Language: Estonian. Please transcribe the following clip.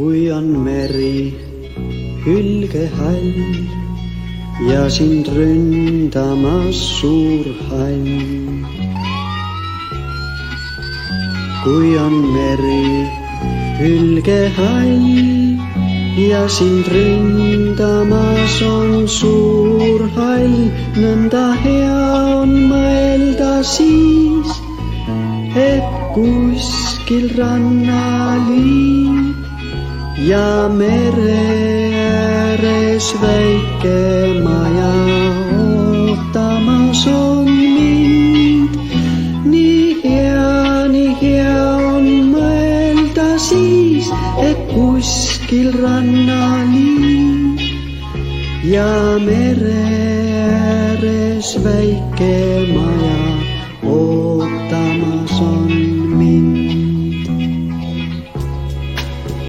Kui on meri hülgehall ja sind ründamas suur hall. Kui on meri hülgehall ja sind ründamas on suur hall, nõnda hea on mõelda siis, et kuskil rannaliin ja mere ääres väike maja ootamas on mind. Nii hea on mõelda siis, et kuskil rannaliin ja mere ääres väike maja ootamas on.